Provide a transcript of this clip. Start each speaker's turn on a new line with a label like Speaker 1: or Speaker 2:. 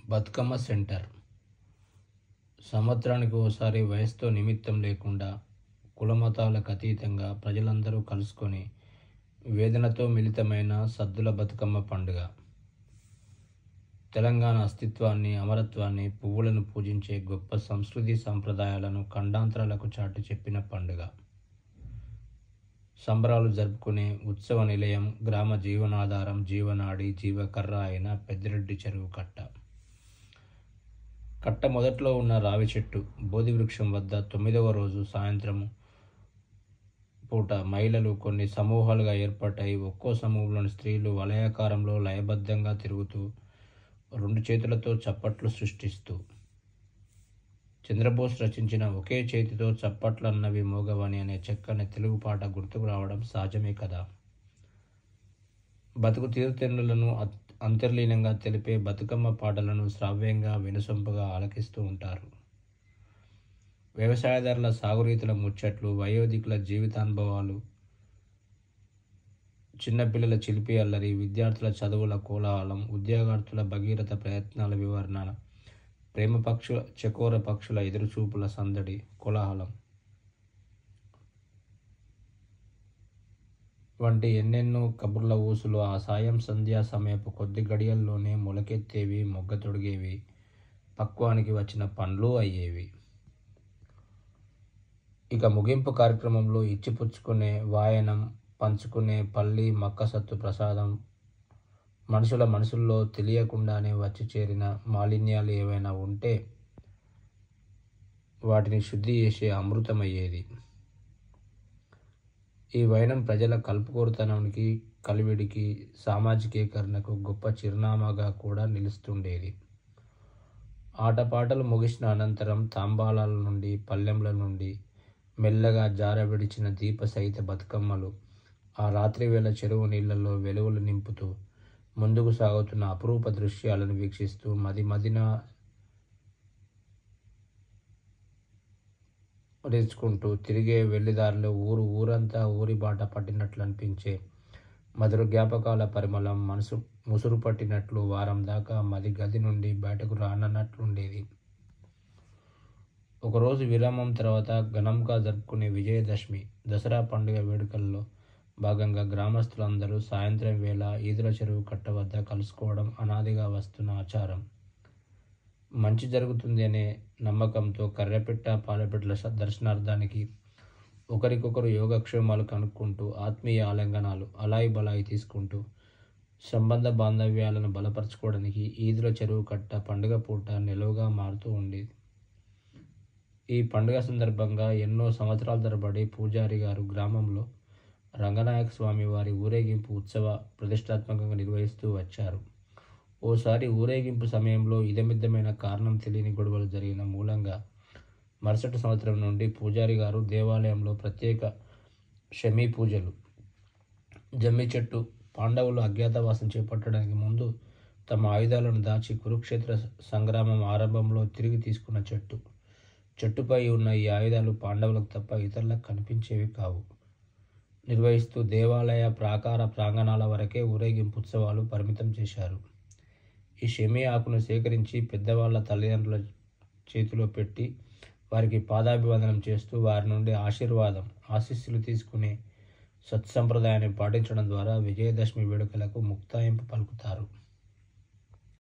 Speaker 1: Bathukamma centre సంవత్సరానికి ఓసారి వయసుతో నిమిత్తం లేకుండా కులమతాలకు అతీతంగా ప్రజలందరూ కలుసుకొని వేదనతో మిళితమైన సద్దుల బతుకమ్మ పండుగ. తెలంగాణ అస్తిత్వాన్ని, అమరత్వాన్ని, పువ్వులను పూజించే గొప్ప సంస్కృతి సంప్రదాయాలను ఖండాంతరాలకు చాటి చెప్పిన పండుగ. సంబరాలు జరుపుకునే ఉత్సవ నిలయం, గ్రామ జీవనాధారం, జీవనాడి, జీవకర్ర అయిన పెద్దిరెడ్డి చెరువు కట్ట. కట్ట మొదట్లో ఉన్న రావి చెట్టు, బోధి వృక్షం వద్ద 9వ రోజు సాయంత్రం పూట మహిళలు కొన్ని సమూహాలుగా ఏర్పడై ఒక్కో సమూహంలోని స్త్రీలు వలయాకారంలో లయబద్ధంగా తిరుగుతూ 2 చేతులతో చప్పట్లు సృష్టిస్తూ, చంద్రబోస్ రచించిన ఒకే చేతితో చప్పట్లన్నవి మోగవని అనే చక్కని తెలుగు పాట గుర్తుకు రావడం సహజమే కదా. బతుకు తీరుతెన్నులను అంతర్లీనంగా తెలిపే బతుకమ్మ పాటలను శ్రావ్యంగా, వినసొంపుగా ఆలకిస్తూ ఉంటారు. వ్యవసాయదారుల సాగురీతుల ముచ్చట్లు, వయోధికుల జీవితానుభవాలు, చిన్నపిల్లల చిలిపి అల్లరి, విద్యార్థుల చదువుల కోలాహలం, ఉద్యోగార్థుల భగీరథ ప్రయత్నాల వివరణ, ప్రేమ పక్షుల, చకోర పక్షుల ఎదురుచూపుల సందడి, కోలాహలం వంటి ఎన్నెన్నో కబుర్ల ఊసులు ఆ సాయం సంధ్యా సమయపు కొద్ది గడియల్లోనే మొలకెత్తేవి, మొగ్గ తొడిగేవి, పక్వానికి వచ్చిన పండ్లు అయ్యేవి. ఇక ముగింపు కార్యక్రమంలో ఇచ్చిపుచ్చుకునే వాయనం, పంచుకునే పల్లి మక్కసత్తు ప్రసాదం, మనసుల్లో తెలియకుండానే వచ్చి చేరిన మాలిన్యాలు ఏవైనా ఉంటే వాటిని శుద్ధి చేసే అమృతమయ్యేది. ఈ వైనం ప్రజల కలుపుకోరుతనానికి, కలివిడికి, సామాజికీకరణకు గొప్ప చిరునామాగా కూడా నిలుస్తుండేది. ఆటపాటలు ముగిసిన అనంతరం తాంబాలాల నుండి, పల్లెంల నుండి మెల్లగా జారవిడిచిన దీపసహిత బతుకమ్మలు ఆ రాత్రివేళ చెరువు నీళ్లలో వెలుగులు నింపుతూ ముందుకు సాగుతున్న అపురూప దృశ్యాలను వీక్షిస్తూ మదిన రేచుకుంటూ తిరిగే వెళ్ళిదారిలో ఊరంతా ఊరి బాట పట్టినట్లు అనిపించే మధుర జ్ఞాపకాల పరిమళం ముసురు పట్టినట్లు వారం దాకా మది గది నుండి బయటకు రానన్నట్లుండేది. ఒకరోజు విరామం తర్వాత ఘనంగా జరుపుకునే విజయదశమి, దసరా పండుగ వేడుకల్లో భాగంగా గ్రామస్తులందరూ సాయంత్రం వేళ ఈదుల చెరువు కట్ట వద్ద కలుసుకోవడం అనాదిగా వస్తున్న ఆచారం. మంచి జరుగుతుంది అనే నమ్మకంతో కర్రెపిట్ట, పాలపిట్టల దర్శనార్థానికి ఒకరికొకరు యోగక్షేమాలు కనుక్కుంటూ, ఆత్మీయ ఆలింగనాలు అలాయి బలాయి తీసుకుంటూ సంబంధ బాంధవ్యాలను బలపరచుకోవడానికి ఈదుల చెరువు కట్ట పండుగ పూట నిలువుగా మారుతూ ఉండేది. ఈ పండుగ సందర్భంగా ఎన్నో సంవత్సరాల తరబడి పూజారి గారు గ్రామంలో రంగనాయక స్వామి వారి ఊరేగింపు ఉత్సవ ప్రతిష్టాత్మకంగా నిర్వహిస్తూ వచ్చారు. ఓసారి ఊరేగింపు సమయంలో ఇదమిద్దమైన కారణం తెలియని గొడవలు జరిగిన మూలంగా మరుసటి సంవత్సరం నుండి పూజారి గారు దేవాలయంలో ప్రత్యేక షమీ పూజలు. జమ్మి చెట్టు పాండవులు అజ్ఞాతవాసం చేపట్టడానికి ముందు తమ ఆయుధాలను దాచి కురుక్షేత్ర సంగ్రామం ఆరంభంలో తిరిగి తీసుకున్న చెట్టుపై ఉన్న ఈ ఆయుధాలు పాండవులకు తప్ప ఇతరులకు కనిపించేవి కావు. నిర్వహిస్తూ దేవాలయ ప్రాంగణాల వరకే ఊరేగింపు ఉత్సవాలు పరిమితం చేశారు. ఈ షమీ ఆకును సేకరించి పెద్దవాళ్ళ తల్లిదండ్రుల చేతిలో పెట్టి వారికి పాదాభివందనం చేస్తూ వారి నుండి ఆశీస్సులు తీసుకునే సత్సంప్రదాయాన్ని పాటించడం ద్వారా విజయదశమి వేడుకలకు ముక్తాయింపు పలుకుతారు.